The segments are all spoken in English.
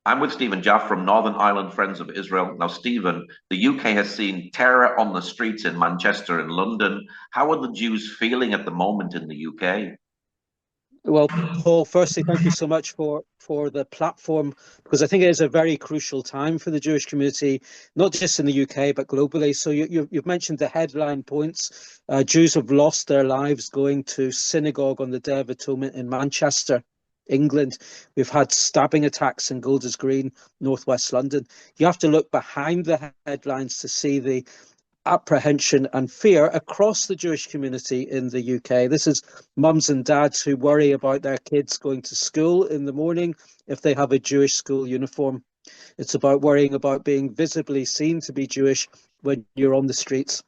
I'm with Stephen Jaffe from Northern Ireland Friends of Israel. Now, Stephen, the UK has seen terror on the streets in Manchester and London. How are the Jews feeling at the moment in the UK? Well, Paul, firstly, thank you so much for the platform because I think it is a very crucial time for the Jewish community, not just in the UK but globally. So you've mentioned the headline points. Jews have lost their lives going to synagogue on the Day of Atonement in Manchester, England. We've had stabbing attacks in Golders Green, northwest London. You have to look behind the headlines to see the apprehension and fear across the Jewish community in the UK. This is mums and dads who worry about their kids going to school in the morning if they have a Jewish school uniform. It's about worrying about being visibly seen to be Jewish when you're on the streets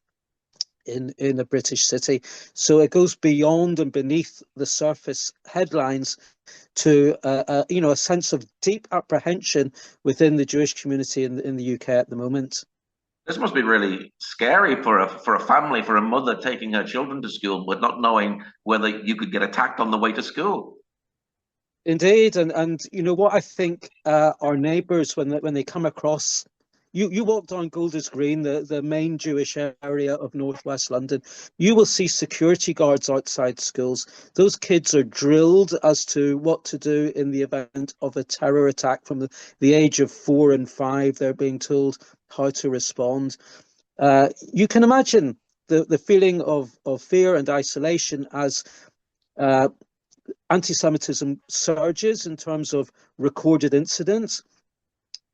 in a British city. So it goes beyond and beneath the surface headlines to a sense of deep apprehension within the Jewish community in the UK at the moment. This must be really scary for a family, for a mother taking her children to school, but not knowing whether you could get attacked on the way to school. Indeed, and you know what I think our neighbours when they come across you walk down Golders Green, the main Jewish area of northwest London, you will see security guards outside schools. Those kids are drilled as to what to do in the event of a terror attack from the age of 4 and 5. They're being told how to respond. You can imagine the feeling of fear and isolation as uh, anti-Semitism surges in terms of recorded incidents.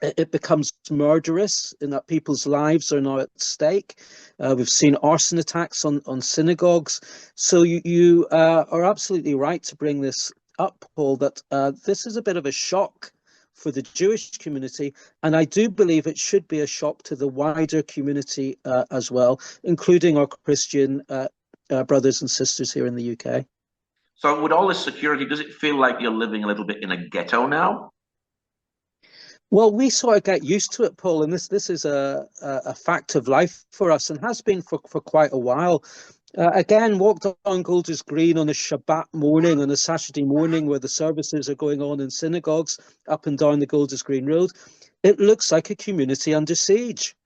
It becomes murderous in that people's lives are now at stake. We've seen arson attacks on synagogues. So you are absolutely right to bring this up, Paul, that this is a bit of a shock for the Jewish community. And I do believe it should be a shock to the wider community as well, including our Christian brothers and sisters here in the UK. So, with all this security, does it feel like you're living a little bit in a ghetto now? Well, we sort of get used to it, Paul, and this is a fact of life for us and has been for quite a while. Again, walked on Golders Green on a Shabbat morning, on a Saturday morning where the services are going on in synagogues up and down the Golders Green Road. It looks like a community under siege.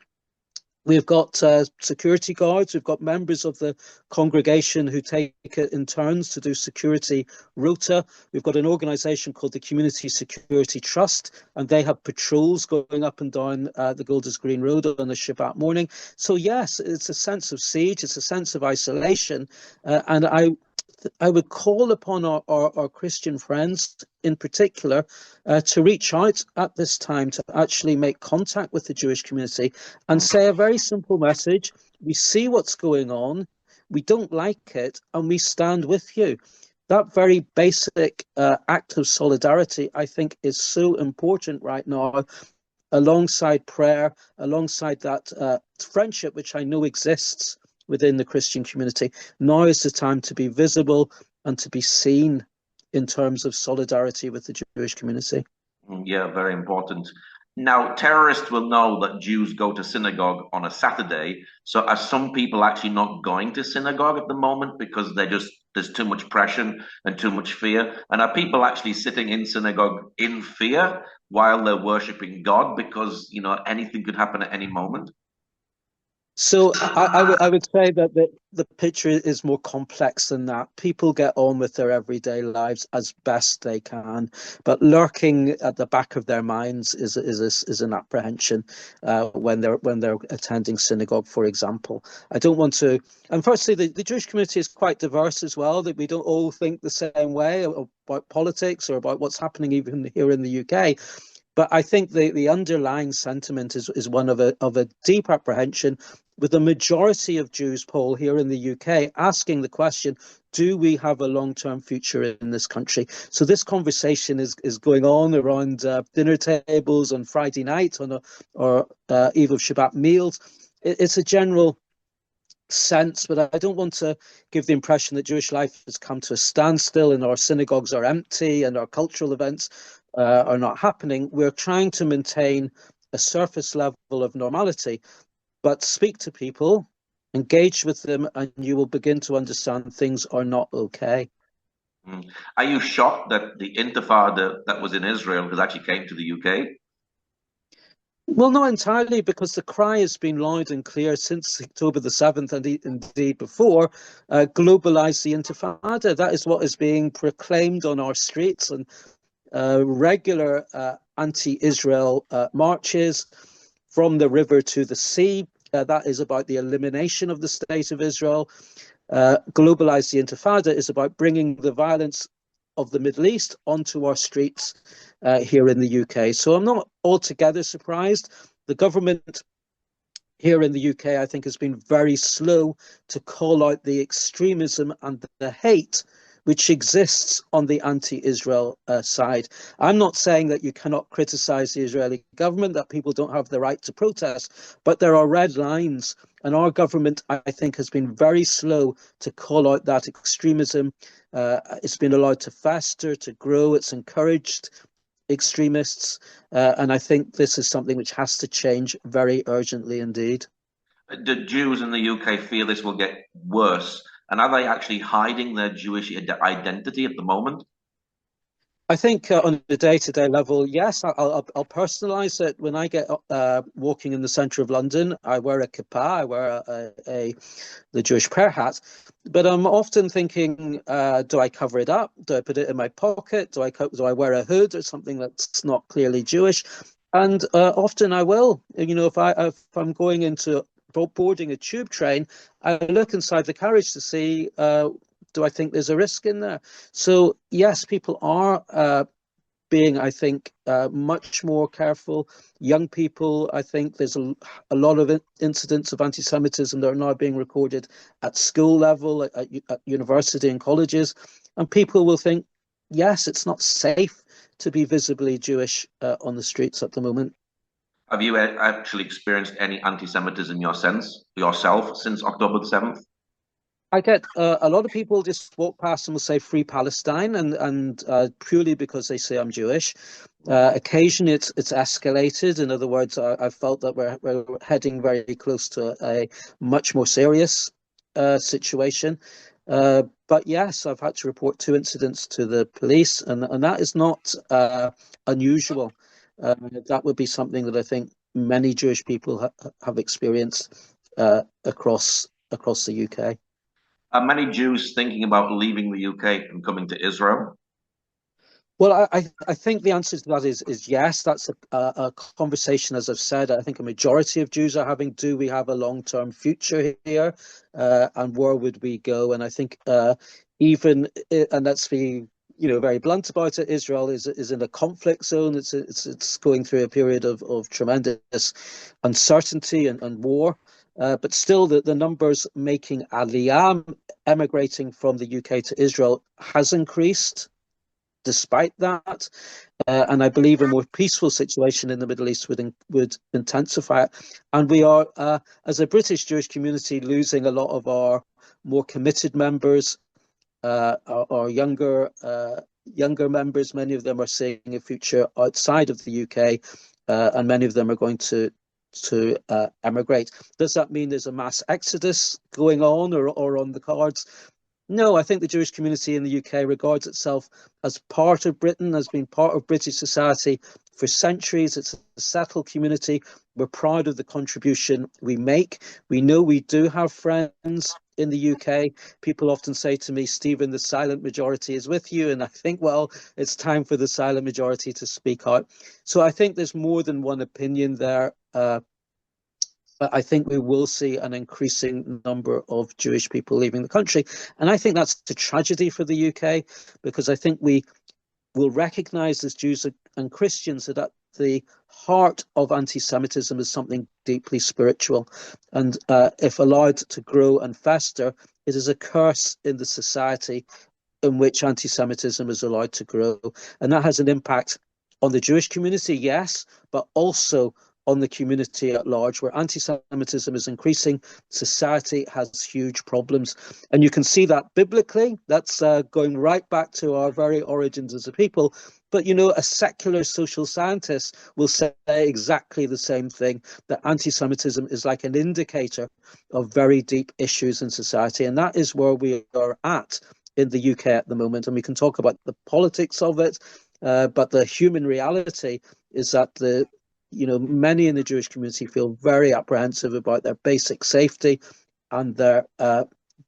We've got security guards. We've got members of the congregation who take it in turns to do security rota. We've got an organisation called the Community Security Trust, and they have patrols going up and down the Golders Green Road on a Shabbat morning. So yes, it's a sense of siege. It's a sense of isolation, and I would call upon our Christian friends in particular to reach out at this time to actually make contact with the Jewish community and say a very simple message. We see what's going on. We don't like it, and we stand with you. That very basic act of solidarity, I think, is so important right now, alongside prayer, alongside that friendship, which I know exists within the Christian community. Now is the time to be visible and to be seen in terms of solidarity with the Jewish community. Yeah, very important. Now, terrorists will know that Jews go to synagogue on a Saturday. So, are some people actually not going to synagogue at the moment because there's too much pressure and too much fear? And are people actually sitting in synagogue in fear while they're worshiping God because anything could happen at any moment? So I would say that the picture is more complex than that. People get on with their everyday lives as best they can, but lurking at the back of their minds is an apprehension when they're attending synagogue, for example. I don't want to. And firstly, the Jewish community is quite diverse as well. That we don't all think the same way about politics or about what's happening even here in the UK. But I think the underlying sentiment is one of a deep apprehension, with the majority of Jews, Paul, here in the UK, asking the question, do we have a long-term future in this country? So this conversation is going on around dinner tables on Friday night or Eve of Shabbat meals. It's a general sense, but I don't want to give the impression that Jewish life has come to a standstill and our synagogues are empty and our cultural events are not happening. We're trying to maintain a surface level of normality, but speak to people, engage with them, and you will begin to understand things are not okay. Mm. Are you shocked that the Intifada that was in Israel has actually came to the UK? Well, not entirely, because the cry has been loud and clear since October the 7th, and indeed before, globalise the Intifada. That is what is being proclaimed on our streets, and regular anti-Israel marches from the river to the sea. That is about the elimination of the state of Israel. Globalise the Intifada is about bringing the violence of the Middle East onto our streets here in the UK. So I'm not altogether surprised. The government here in the UK, I think, has been very slow to call out the extremism and the hate which exists on the anti-Israel side. I'm not saying that you cannot criticize the Israeli government, that people don't have the right to protest, but there are red lines. And our government, I think, has been very slow to call out that extremism. It's been allowed to fester, to grow. It's encouraged extremists. And I think this is something which has to change very urgently indeed. Do Jews in the UK feel this will get worse? And are they actually hiding their Jewish identity at the moment? I think on a day-to-day level, yes, I'll personalize it. When I get walking in the center of London, I wear a kippah, I wear the Jewish prayer hat, but I'm often thinking, do I cover it up? Do I put it in my pocket? Do I wear a hood or something that's not clearly Jewish? And often I will. You know, if I'm going into boarding a tube train, I look inside the carriage to see, do I think there's a risk in there? So yes, people are being, I think, much more careful. Young people, I think there's a lot of incidents of anti-Semitism that are now being recorded at school level, at university and colleges. And people will think, yes, it's not safe to be visibly Jewish on the streets at the moment. Have you actually experienced any anti-Semitism yourself since October the 7th? I get a lot of people just walk past and will say "Free Palestine," and purely because they say I'm Jewish. Occasionally, it's escalated. In other words, I felt that we're heading very close to a much more serious situation. But yes, I've had to report 2 incidents to the police, and that is not unusual. That would be something that I think many Jewish people have experienced across the UK. Are many Jews thinking about leaving the UK and coming to Israel? Well, I think the answer to that is yes. That's a conversation, as I've said. I think a majority of Jews are having. Do we have a long-term future here, and where would we go? And I think even and let's be very blunt about it. Israel is in a conflict zone. It's going through a period of tremendous uncertainty and war. But still, the numbers making aliyah, emigrating from the UK to Israel, has increased despite that. And I believe a more peaceful situation in the Middle East would intensify it. And we are, as a British Jewish community, losing a lot of our more committed members, our younger members. Many of them are seeing a future outside of the UK, and many of them are going to emigrate. Does that mean there's a mass exodus going on or on the cards? No, I think the Jewish community in the UK regards itself as part of Britain, has been part of British society for centuries. It's a settled community. We're proud of the contribution we make. We know we do have friends in the UK. People often say to me, Stephen, the silent majority is with you. And I think, well, it's time for the silent majority to speak out. So I think there's more than one opinion there. I think we will see an increasing number of Jewish people leaving the country. And I think that's a tragedy for the UK, because I think we will recognise as Jews and Christians that at the heart of anti-Semitism is something deeply spiritual. And if allowed to grow and fester, it is a curse in the society in which anti-Semitism is allowed to grow. And that has an impact on the Jewish community, yes, but also on the community at large. Where anti-Semitism is increasing, society has huge problems. And you can see that biblically. That's going right back to our very origins as a people. But, a secular social scientist will say exactly the same thing, that anti-Semitism is like an indicator of very deep issues in society. And that is where we are at in the UK at the moment. And we can talk about the politics of it, but the human reality is that many in the Jewish community feel very apprehensive about their basic safety and their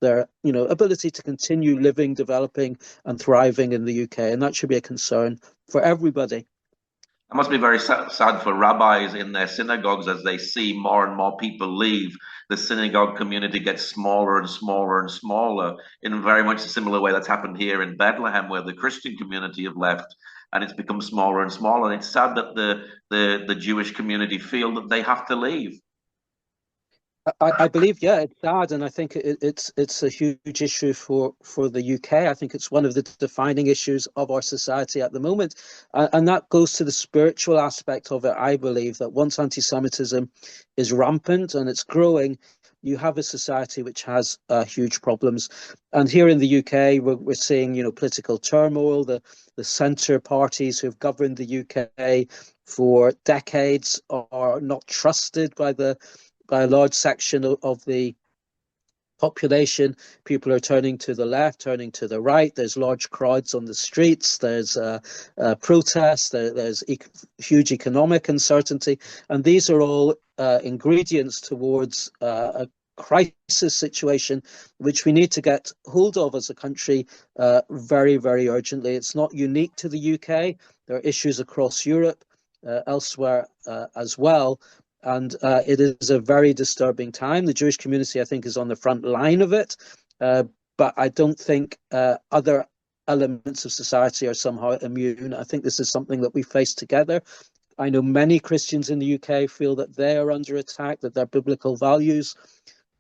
ability to continue living, developing, and thriving in the UK, and that should be a concern for everybody. It must be very sad for rabbis in their synagogues as they see more and more people leave. The synagogue community gets smaller and smaller and smaller in very much a similar way that's happened here in Bethlehem, where the Christian community have left and it's become smaller and smaller. And it's sad that the Jewish community feel that they have to leave. I believe, yeah, it's sad, and I think it's a huge issue for the UK. I think it's one of the defining issues of our society at the moment, and that goes to the spiritual aspect of it. I believe that once anti-Semitism is rampant and it's growing, you have a society which has huge problems. And here in the UK, we're seeing political turmoil. The centre parties who've governed the UK for decades are not trusted by a large section of the population. People are turning to the left, turning to the right. There's large crowds on the streets. There's protests. There's huge economic uncertainty. And these are all ingredients towards a crisis situation, which we need to get hold of as a country very, very urgently. It's not unique to the UK. There are issues across Europe, elsewhere as well. And it is a very disturbing time. The Jewish community, I think, is on the front line of it. But I don't think other elements of society are somehow immune. I think this is something that we face together. I know many Christians in the UK feel that they are under attack, that their biblical values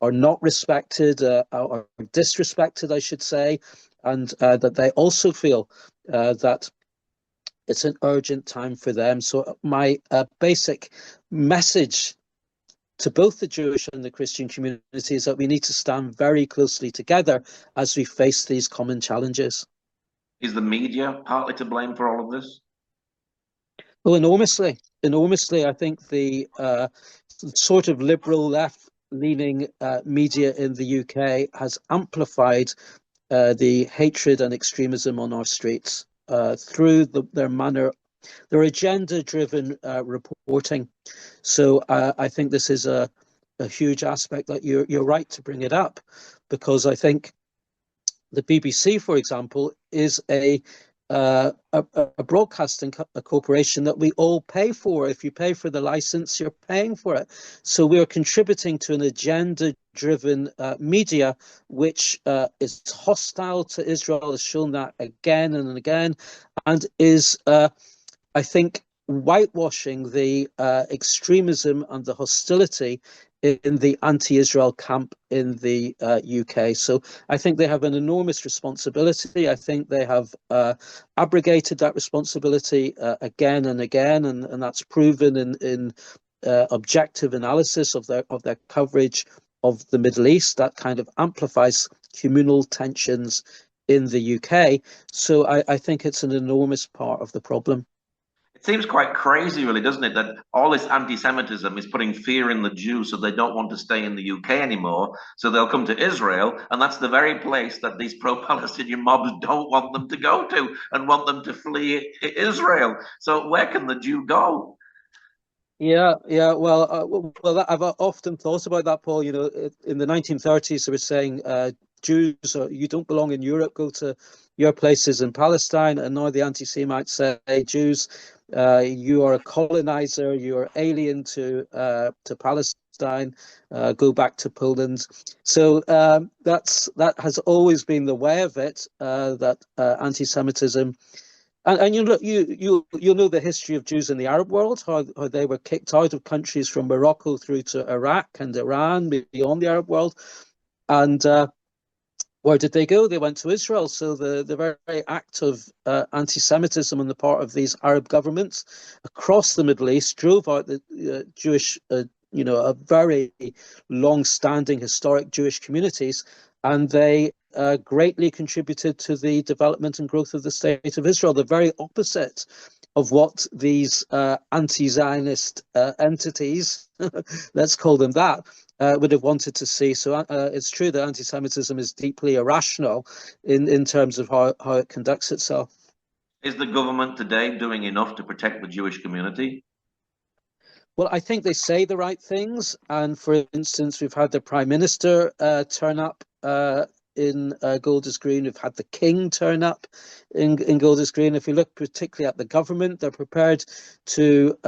are not respected or disrespected, I should say, and that they also feel that it's an urgent time for them. So my basic message to both the Jewish and the Christian community is that we need to stand very closely together as we face these common challenges. Is the media partly to blame for all of this? Well, enormously. Enormously. I think the sort of liberal left-leaning media in the UK has amplified the hatred and extremism on our streets through their agenda-driven reporting. So I think this is a huge aspect that you're right to bring it up, because I think the BBC, for example, is a broadcasting corporation that we all pay for. If you pay for the license, you're paying for it. So we are contributing to an agenda-driven media which is hostile to Israel, has shown that again and again, and is, I think, whitewashing the extremism and the hostility in the anti-Israel camp in the UK. So I think they have an enormous responsibility. I think they have abrogated that responsibility again and again, and that's proven in objective analysis of their coverage of the Middle East. That kind of amplifies communal tensions in the UK. So I think it's an enormous part of the problem. It seems quite crazy, really, doesn't it, that all this anti-Semitism is putting fear in the Jews so they don't want to stay in the UK anymore, so they'll come to Israel, and that's the very place that these pro-Palestinian mobs don't want them to go to and want them to flee Israel. So where can the Jew go? Yeah. Well, I've often thought about that, Paul. In the 1930s, they were saying Jews, you don't belong in Europe, go to your places in Palestine. And now the anti-Semites say, Jews, you are a colonizer, you are alien to Palestine, go back to Poland. So that has always been the way of it, that anti-Semitism. And you know the history of Jews in the Arab world, how they were kicked out of countries from Morocco through to Iraq and Iran, beyond the Arab world. And where did they go? They went to Israel. So the very act of anti-Semitism on the part of these Arab governments across the Middle East drove out the Jewish, a very long-standing historic Jewish communities, and they greatly contributed to the development and growth of the state of Israel. The very opposite of what these anti-Zionist entities, let's call them that, would have wanted to see. So it's true that anti-Semitism is deeply irrational in terms of how it conducts itself. Is the government today doing enough to protect the Jewish community? Well, I think they say the right things. And for instance, we've had the Prime Minister turn up in Golders Green. We've had the King turn up in Golders Green. If we look particularly at the government, they're prepared to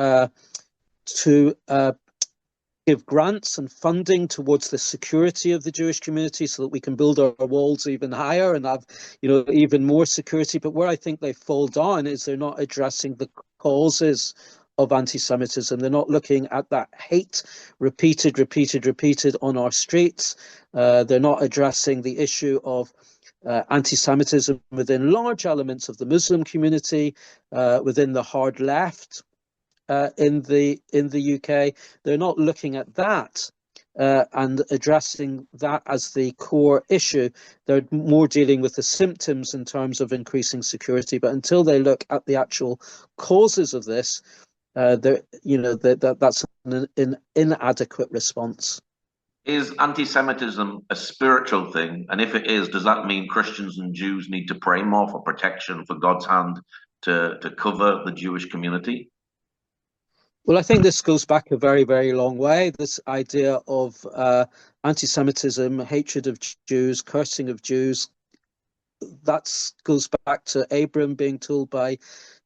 give grants and funding towards the security of the Jewish community so that we can build our walls even higher and have, even more security. But where I think they fall down is they're not addressing the causes of anti-Semitism. They're not looking at that hate repeated on our streets. They're not addressing the issue of anti-Semitism within large elements of the Muslim community, within the hard left, in the UK. They're not looking at that and addressing that as the core issue. They're more dealing with the symptoms in terms of increasing security. But until they look at the actual causes of this, that's an inadequate response. Is anti-Semitism a spiritual thing? And if it is, does that mean Christians and Jews need to pray more for protection, for God's hand to cover the Jewish community? Well, I think this goes back a very, very long way. This idea of anti-Semitism, hatred of Jews, cursing of Jews, that goes back to Abram being told by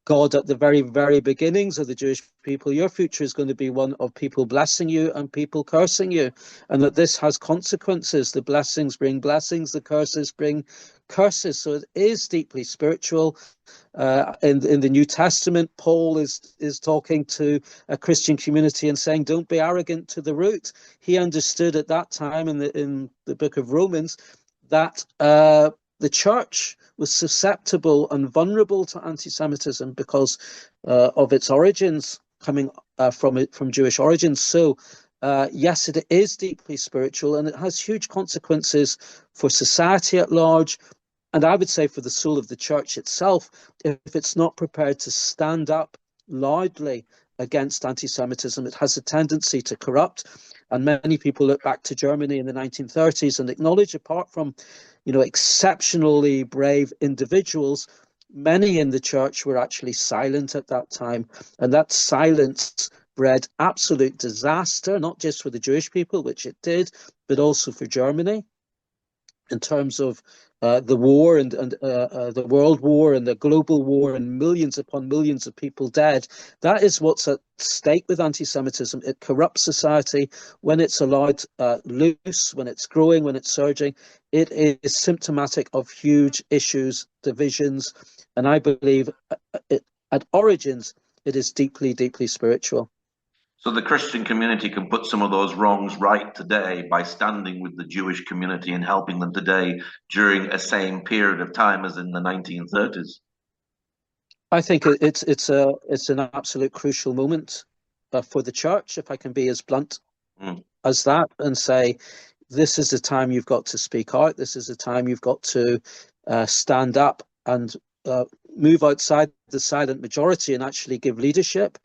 God at the very, very beginnings of the Jewish people, your future is going to be one of people blessing you and people cursing you, and that this has consequences. The blessings bring blessings, the curses bring curses. So it is deeply spiritual. In the New Testament, Paul is talking to a Christian community and saying, don't be arrogant to the root. He understood at that time in the book of Romans that the church was susceptible and vulnerable to anti-Semitism because of its origins, coming from Jewish origins. So yes, it is deeply spiritual, and it has huge consequences for society at large, and I would say for the soul of the church itself, if it's not prepared to stand up loudly against anti-Semitism. It has a tendency to corrupt, and many people look back to Germany in the 1930s and acknowledge, apart from exceptionally brave individuals, many in the church were actually silent at that time, and that silence bred absolute disaster, not just for the Jewish people, which it did, but also for Germany, in terms of the war and the world war and the global war, and millions upon millions of people dead. That is what's at stake with anti-Semitism. It corrupts society when it's allowed loose, when it's growing, when it's surging. It is symptomatic of huge issues, divisions, and I believe at origins, it is deeply, deeply spiritual. So the Christian community can put some of those wrongs right today by standing with the Jewish community and helping them today during a same period of time as in the 1930s. I think it's an absolute crucial moment for the church, if I can be as blunt as that, and say, this is the time you've got to speak out. This is the time you've got to stand up and move outside the silent majority and actually give leadership.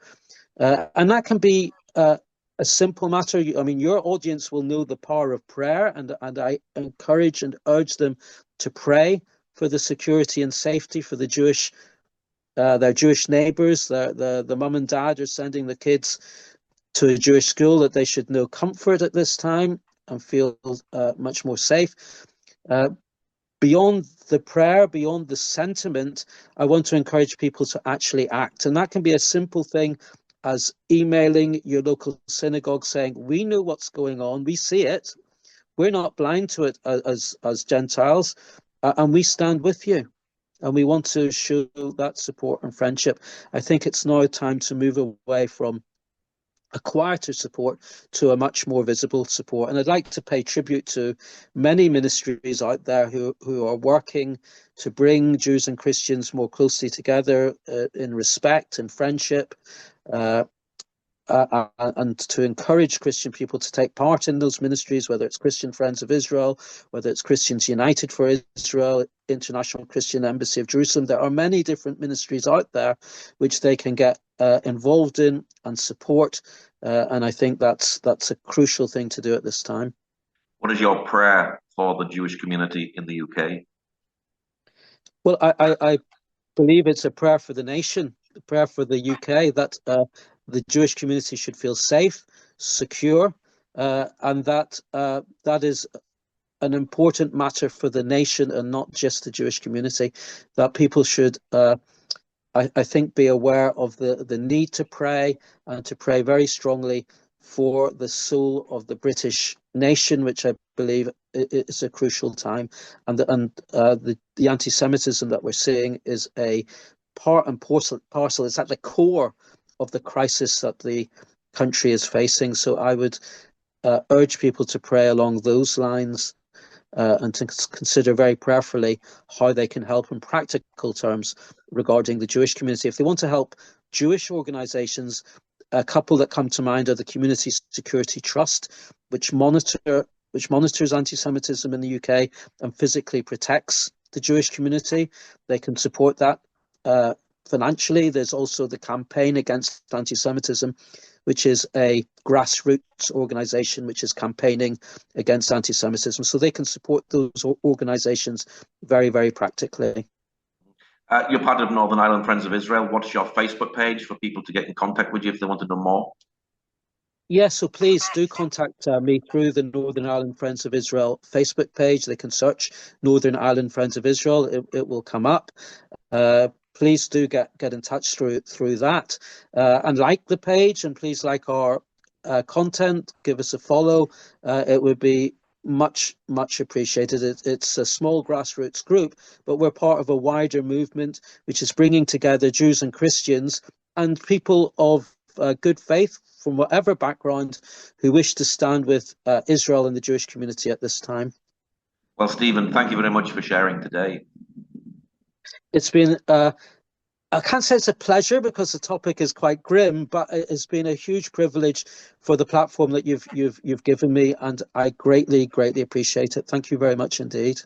And that can be a simple matter. I mean, your audience will know the power of prayer, and I encourage and urge them to pray for the security and safety for the Jewish, their Jewish neighbours. The mum and dad are sending the kids to a Jewish school, that they should know comfort at this time and feel much more safe. Beyond the prayer, beyond the sentiment, I want to encourage people to actually act, and that can be a simple thing as emailing your local synagogue saying, we know what's going on, we see it, we're not blind to it as Gentiles, and we stand with you, and we want to show that support and friendship. I think it's now time to move away from a quieter support to a much more visible support. And I'd like to pay tribute to many ministries out there who are working to bring Jews and Christians more closely together in respect and friendship, and to encourage Christian people to take part in those ministries, whether it's Christian Friends of Israel, whether it's Christians United for Israel, International Christian Embassy of Jerusalem. There are many different ministries out there which they can get involved in and support, and I think that's a crucial thing to do at this time. What is your prayer for the Jewish community in the UK? Well, I believe it's a prayer for the nation, a prayer for the UK, that the Jewish community should feel safe, secure, and that that is an important matter for the nation and not just the Jewish community. That people should, I think, be aware of the need to pray, and to pray very strongly for the soul of the British nation, which I believe is a crucial time. And the anti-Semitism that we're seeing is a part and parcel. It's at the core of the crisis that the country is facing. So I would urge people to pray along those lines, and to consider very prayerfully how they can help in practical terms regarding the Jewish community. If they want to help Jewish organizations, a couple that come to mind are the Community Security Trust, which monitors anti-Semitism in the UK and physically protects the Jewish community. They can support that financially. There's also the Campaign Against Anti-Semitism, which is a grassroots organization which is campaigning against anti-Semitism. So they can support those organizations very, very practically. You're part of Northern Ireland Friends of Israel. What's your Facebook page for people to get in contact with you if they want to know more? Yeah, so please do contact me through the Northern Ireland Friends of Israel Facebook page. They can search Northern Ireland Friends of Israel. It will come up. Please do get in touch through that, and like the page, and please like our content. Give us a follow. It would be much appreciated. It's a small grassroots group, but we're part of a wider movement which is bringing together Jews and Christians and people of good faith from whatever background who wish to stand with Israel and the Jewish community at this time. Well, Stephen, thank you very much for sharing today. It's been, I can't say it's a pleasure because the topic is quite grim, but it's been a huge privilege for the platform that you've given me, and I greatly appreciate it. Thank you very much indeed.